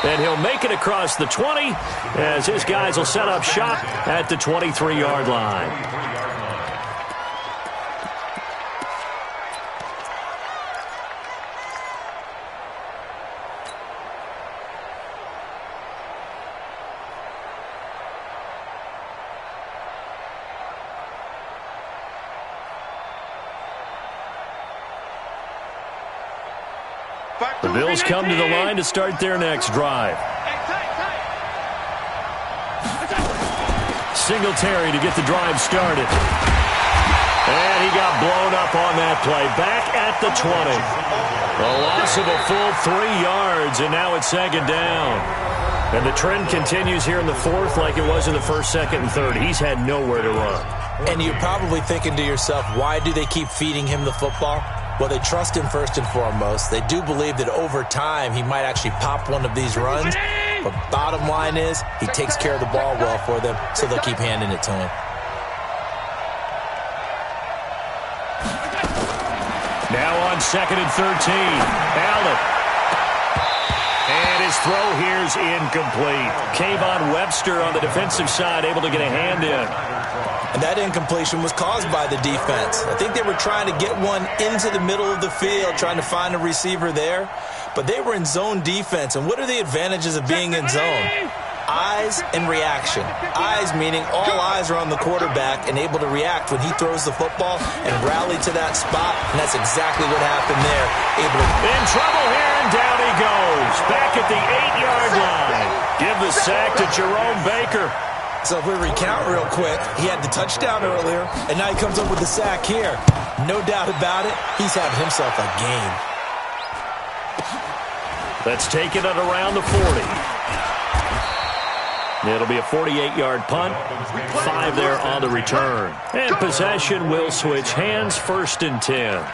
And he'll make it across the 20 as his guys will set up shop at the 23-yard line. The Bills come to the line to start their next drive. Singletary to get the drive started. And he got blown up on that play. Back at the 20. A loss of a full 3 yards, and now it's 2nd down. And the trend continues here in the 4th like it was in the 1st, 2nd, and 3rd. He's had nowhere to run. And you're probably thinking to yourself, why do they keep feeding him the football? Well, they trust him first and foremost. They do believe that over time he might actually pop one of these runs. But bottom line is he takes care of the ball well for them, so they'll keep handing it to him. Now on 2nd and 13, Allen. And his throw here's incomplete. Kayvon Webster on the defensive side able to get a hand in. And that incompletion was caused by the defense. I think they were trying to get one into the middle of the field, trying to find a receiver there. But they were in zone defense. And what are the advantages of being in zone? Eyes and reaction. Eyes meaning all eyes are on the quarterback and able to react when he throws the football and rally to that spot. And that's exactly what happened there. In trouble here, and down he goes. Back at the 8-yard line. Give the sack to Jerome Baker. So if we recount real quick, he had the touchdown earlier, and now he comes up with the sack here. No doubt about it, he's having himself a game. That's taken at around the 40. It'll be a 48-yard punt. 5 there on the return. And possession will switch hands, 1st and 10.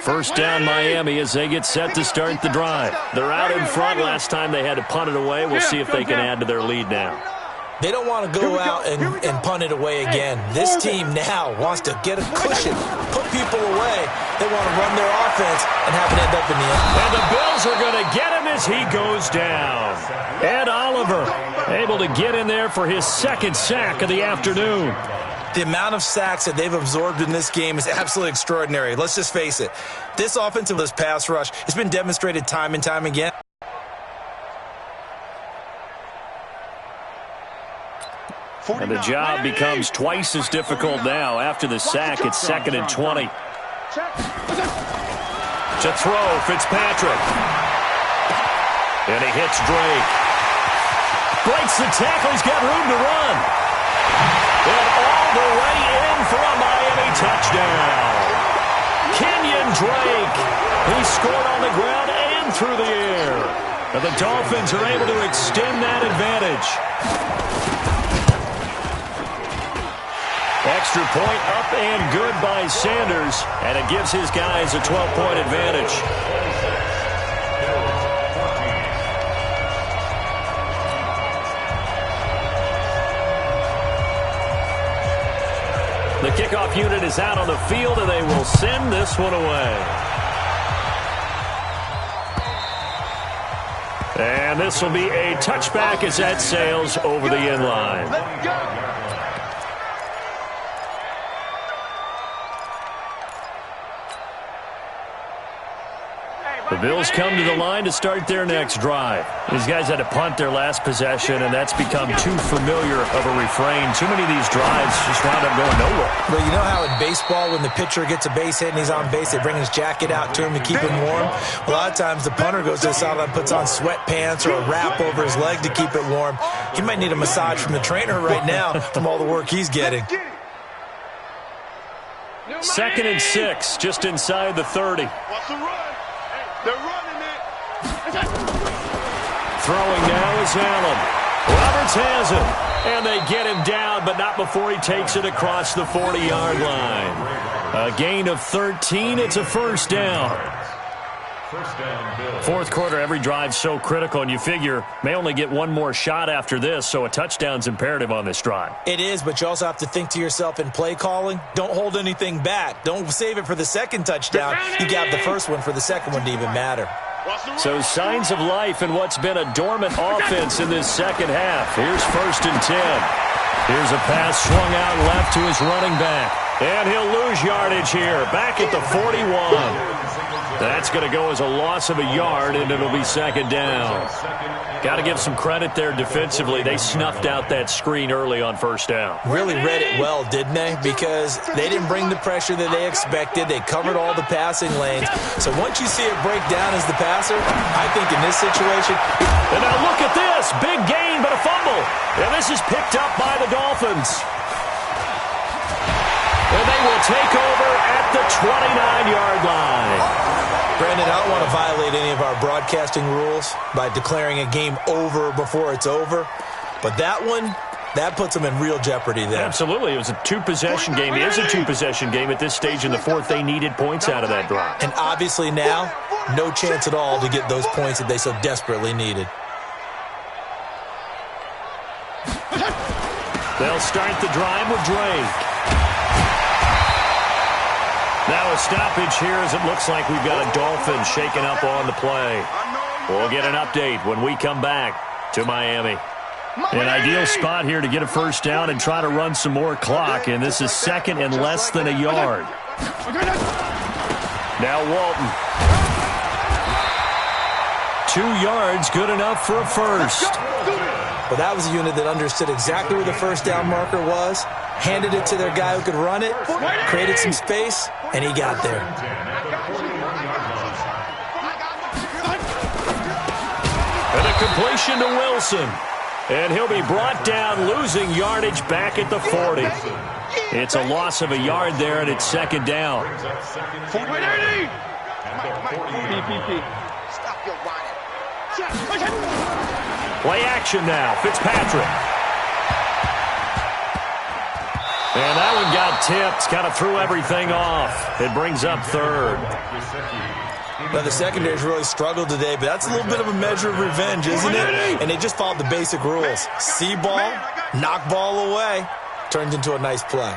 First down, Miami, as they get set to start the drive. They're out in front. Last time they had to punt it away. We'll see if they can add to their lead now. They don't want to go out and punt it away again. This team now wants to get a cushion, put people away. They want to run their offense and have it end up in the end. And the Bills are going to get him as he goes down. Ed Oliver able to get in there for his 2nd sack of the afternoon. The amount of sacks that they've absorbed in this game is absolutely extraordinary. Let's just face it. This offensive pass rush has been demonstrated time and time again. And the job becomes twice as difficult now. After the sack, it's 2nd and 20. To throw, Fitzpatrick. And he hits Drake. Breaks the tackle. He's got room to run. And all the way in for a Miami touchdown. Kenyon Drake. He scored on the ground and through the air. And the Dolphins are able to extend that advantage. Extra point up and good by Sanders, and it gives his guys a 12-point advantage. The kickoff unit is out on the field, and they will send this one away. And this will be a touchback as that sails over the end line. Let's go. The Bills come to the line to start their next drive. These guys had to punt their last possession, and that's become too familiar of a refrain. Too many of these drives just wound up going nowhere. Well, you know how in baseball, when the pitcher gets a base hit and he's on base, they bring his jacket out to him to keep him warm? A lot of times the punter goes to the sideline, puts on sweatpants or a wrap over his leg to keep it warm. He might need a massage from the trainer right now from all the work he's getting. 2nd and 6, just inside the 30. What's the run? They're running it. Throwing now is Allen. Roberts has it. And they get him down, but not before he takes it across the 40-yard line. A gain of 13. It's a 1st down. 4th quarter, every drive's so critical, and you figure may only get one more shot after this, so a touchdown's imperative on this drive. It is, but you also have to think to yourself in play calling, don't hold anything back. Don't save it for the 2nd touchdown. You got the 1st one for the 2nd one to even matter. So signs of life in what's been a dormant offense in this 2nd half. Here's 1st and 10. Here's a pass swung out left to his running back. And he'll lose yardage here, back at the 41. That's going to go as a loss of a yard, and it'll be 2nd down. Got to give some credit there defensively. They snuffed out that screen early on 1st down. Really read it well, didn't they? Because they didn't bring the pressure that they expected. They covered all the passing lanes. So once you see it break down as the passer, I think in this situation... And now look at this. Big gain, but a fumble. And this is picked up by the Dolphins. And they will take over at the 29-yard line. Brandon, I don't want to violate any of our broadcasting rules by declaring a game over before it's over. But that one, that puts them in real jeopardy there. Absolutely. It was a 2-possession game. It is a 2-possession game at this stage in the 4th. They needed points out of that drive. And obviously now, no chance at all to get those points that they so desperately needed. They'll start the drive with Drake. Now a stoppage here as it looks like we've got a Dolphin shaken up on the play. We'll get an update when we come back to Miami. An ideal spot here to get a 1st down and try to run some more clock, and this is 2nd and less than a yard. Now Walton. 2 yards, good enough for a 1st. Well, that was a unit that understood exactly where the 1st down marker was, handed it to their guy who could run it, created some space, and he got there. And a completion to Wilson. And he'll be brought down, losing yardage back at the 40. It's a loss of a yard there, and it's second down. Stop your whining. Play action now. Fitzpatrick. And that one got tipped. Kind of threw everything off. It brings up third. Well, the secondary's really struggled today, but that's a little bit of a measure of revenge, isn't it? And they just followed the basic rules. See ball, knock ball away. Turns into a nice play.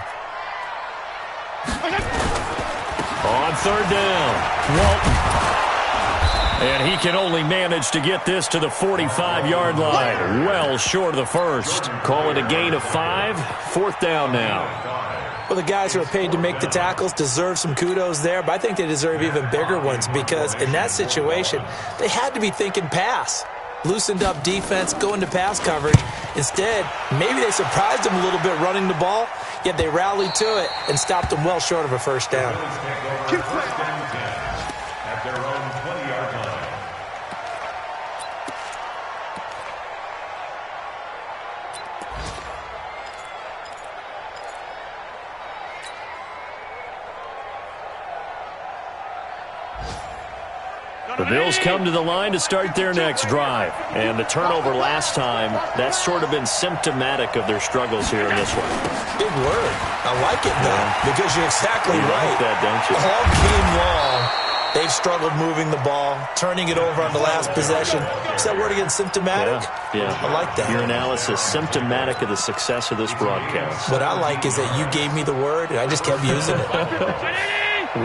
On third down, Walton. And he can only manage to get this to the 45-yard line. Well short of the first. Call it a gain of 5. Fourth down now. Well, the guys who are paid to make the tackles deserve some kudos there, but I think they deserve even bigger ones because in that situation, they had to be thinking pass. Loosened up defense, going to pass coverage. Instead, maybe they surprised them a little bit running the ball, yet they rallied to it and stopped them well short of a first down. At their own 20-yard line. The Bills come to the line to start their next drive. And the turnover last time, that's sort of been symptomatic of their struggles here in this one. Big word. I like it, though, because you're exactly You right. like that, don't you? All game long, they've struggled moving the ball, turning it over on the last possession. Is that word again, symptomatic? Yeah. I like that. Your analysis, symptomatic of the success of this broadcast. What I like is that you gave me the word, and I just kept using it.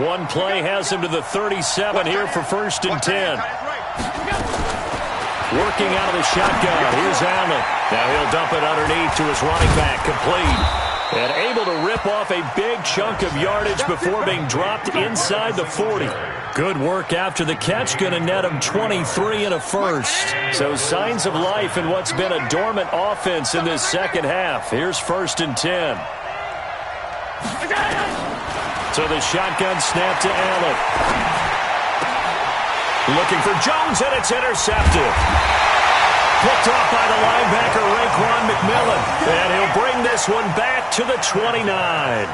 One play has him to the 37 here for first and 10. Working out of the shotgun. Here's Allen. Now he'll dump it underneath to his running back. Complete. And able to rip off a big chunk of yardage before being dropped inside the 40. Good work after the catch. Going to net him 23 and a first. So signs of life in what's been a dormant offense in this second half. Here's first and 10. So the shotgun snap to Allen. Looking for Jones, and it's intercepted. Picked off by the linebacker, Raekwon McMillan. And he'll bring this one back to the 29.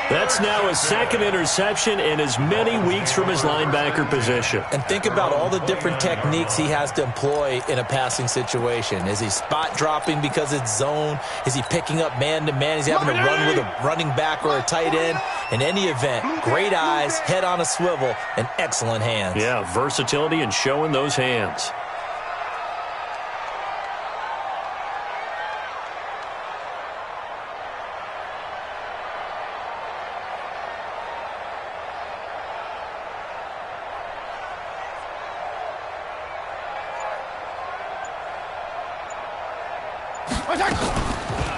That's now his second interception in as many weeks from his linebacker position. And think about all the different techniques he has to employ in a passing situation. Is he spot dropping because it's zone? Is he picking up man-to-man? Is he having to run with a running back or a tight end? In any event, great eyes, head on a swivel, and excellent hands. Yeah, versatility and showing those hands.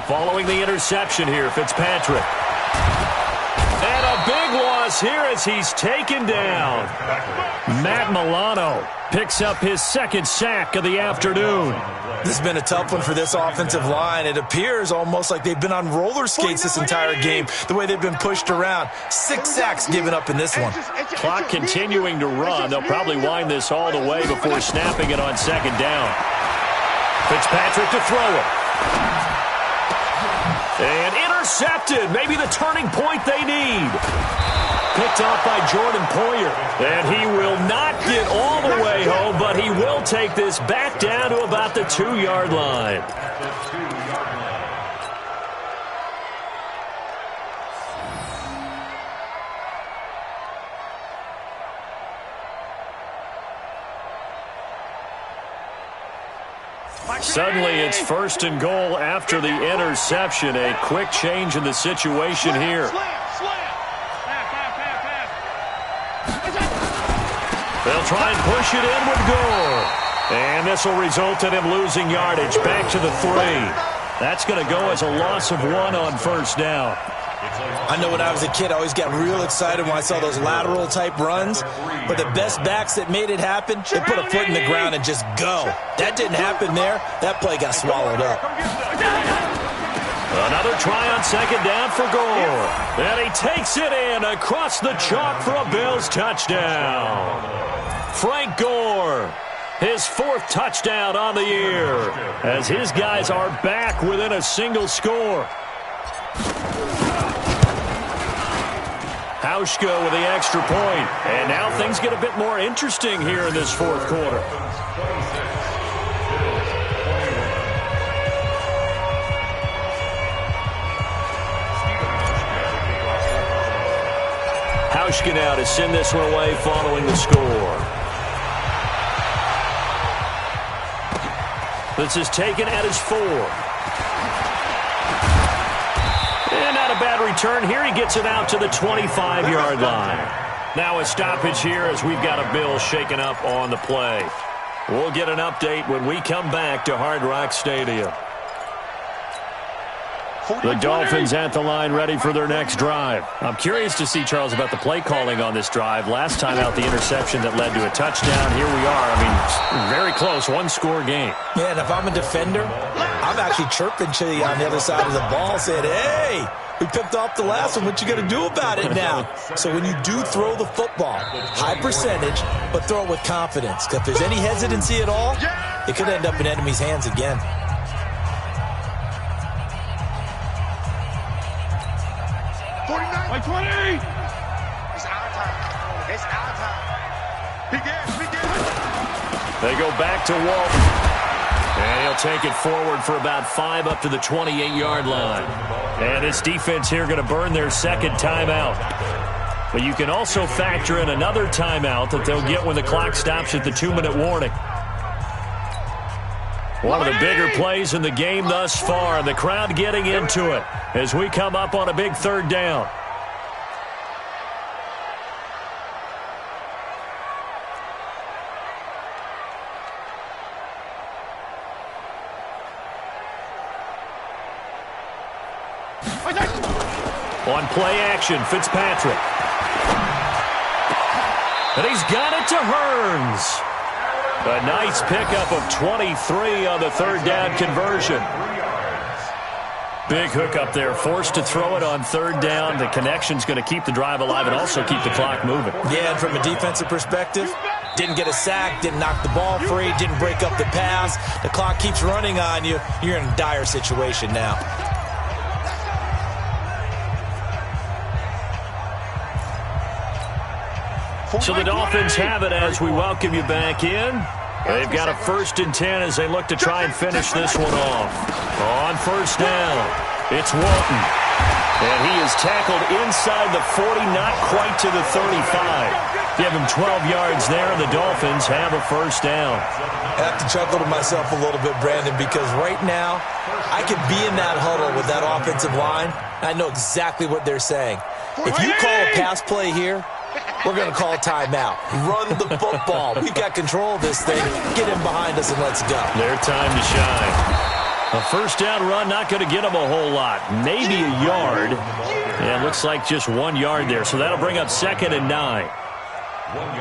Following the interception here, Fitzpatrick. And a big loss here as he's taken down. Matt Milano picks up his second sack of the afternoon. This has been a tough one for this offensive line. It appears almost like they've been on roller skates this entire game, the way they've been pushed around. 6 sacks given up in this one. Clock continuing to run. They'll probably wind this all the way before snapping it on second down. Fitzpatrick to throw it. And intercepted. Maybe the turning point they need. Picked off by Jordan Poyer. And he will not get all the way home, but he will take this back down to about the 2-yard line. Suddenly it's first and goal after the interception. A quick change in the situation here. They'll try and push it in with Gore. And this will result in him losing yardage back to the 3. That's going to go as a loss of 1 on first down. I know when I was a kid, I always got real excited when I saw those lateral-type runs. But the best backs that made it happen, they put a foot in the ground and just go. That didn't happen there. That play got swallowed up. Another try on second down for Gore. And he takes it in across the chalk for a Bills touchdown. Frank Gore His 4th touchdown on the year, as his guys are back within a single score. Hauschka with the extra point. And now things get a bit more interesting here in this 4th quarter. Hauschka now to send this one away following the score. This is taken at his 4. And not a bad return here. He gets it out to the 25-yard line. Now a stoppage here as we've got a bill shaken up on the play. We'll get an update when we come back to Hard Rock Stadium. The Dolphins at the line ready for their next drive. I'm curious to see, Charles, about the play calling on this drive. Last time out, the interception that led to a touchdown. Here we are. I mean, very close, one-score game. Yeah, and if I'm a defender, I'm actually chirping to you on the other side of the ball saying, hey, we picked off the last one. What you going to do about it now? So when you do throw the football, high percentage, but throw it with confidence. If there's any hesitancy at all, it could end up in enemy's hands again. 20. It's our time. It's our time. Begin. They go back to Walton. And he'll take it forward for about 5 up to the 28-yard line. And this defense here going to burn their 2nd timeout. But you can also factor in another timeout that they'll get when the clock stops at the 2-minute warning. One of the bigger plays in the game thus far. The crowd getting into it as we come up on a big 3rd down. On play action, Fitzpatrick. And he's got it to Hearns. A nice pickup of 23 on the 3rd down conversion. Big hook up there, forced to throw it on 3rd down. The connection's going to keep the drive alive and also keep the clock moving. Yeah, and from a defensive perspective, didn't get a sack, didn't knock the ball free, didn't break up the pass. The clock keeps running on you. You're in a dire situation now. So the Dolphins have it as we welcome you back in. They've got a 1st and 10 as they look to try and finish this one off. On 1st down, it's Walton. And he is tackled inside the 40, not quite to the 35. Give him 12 yards there, and the Dolphins have a 1st down. I have to chuckle to myself a little bit, Brandon, because right now I could be in that huddle with that offensive line. I know exactly what they're saying. If you call a pass play here, we're going to call a timeout. Run the football. We've got control of this thing. Get him behind us and let's go. Their time to shine. A 1st down run, not going to get them a whole lot. Maybe a yard. Yeah, it looks like just 1 yard there. So that'll bring up 2nd and 9.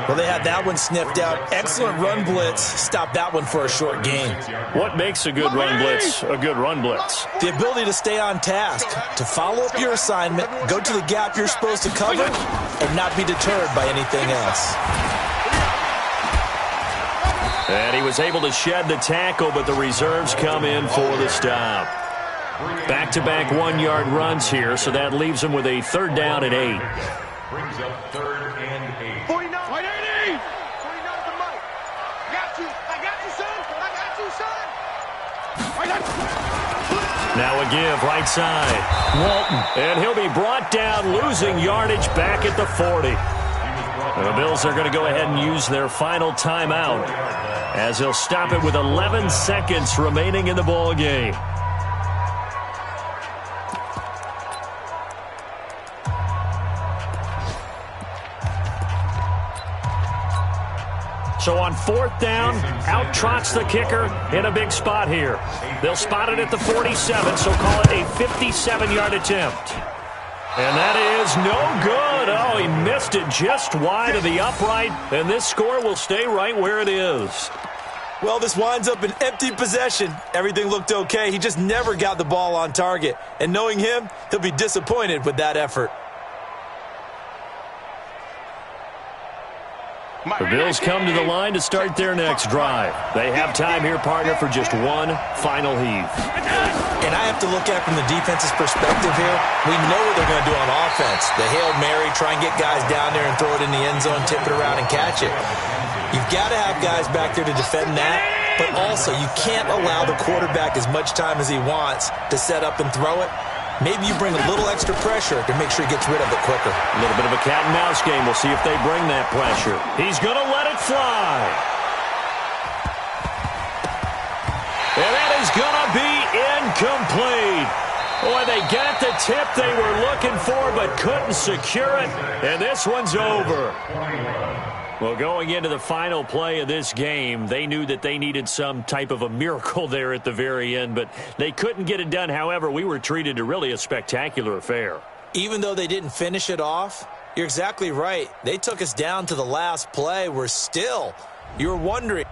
Well, they had that one sniffed out. Excellent run blitz. Stop that one for a short gain. What makes a good run blitz a good run blitz? The ability to stay on task, to follow up your assignment, go to the gap you're supposed to cover, and not be deterred by anything else. And he was able to shed the tackle, but the reserves come in for the stop. Back-to-back 1-yard runs here, so that leaves him with a 3rd down and 8. Brings up 3rd and 8. 49 the money. I got you, son. Now a give, right side. Walton, and he'll be brought down, losing yardage back at the 40. And the Bills are going to go ahead and use their final timeout as they'll stop it with 11 seconds remaining in the ball game. So on 4th down, out trots the kicker in a big spot here. They'll spot it at the 47, so call it a 57-yard attempt. And that is no good. Oh, he missed it just wide of the upright, and this score will stay right where it is. Well, this winds up an empty possession. Everything looked okay. He just never got the ball on target. And knowing him, he'll be disappointed with that effort. The Bills come to the line to start their next drive. They have time here, partner, for just one final heave. And I have to look at it from the defense's perspective here. We know what they're going to do on offense. The Hail Mary, try and get guys down there and throw it in the end zone, tip it around and catch it. You've got to have guys back there to defend that, but also you can't allow the quarterback as much time as he wants to set up and throw it. Maybe you bring a little extra pressure to make sure he gets rid of it quicker. A little bit of a cat and mouse game. We'll see if they bring that pressure. He's going to let it fly. And that is going to be incomplete. Boy, they got the tip they were looking for but couldn't secure it. And this one's over. Well, going into the final play of this game, they knew that they needed some type of a miracle there at the very end, but they couldn't get it done. However, we were treated to really a spectacular affair. Even though they didn't finish it off, you're exactly right. They took us down to the last play. We're still, you're wondering.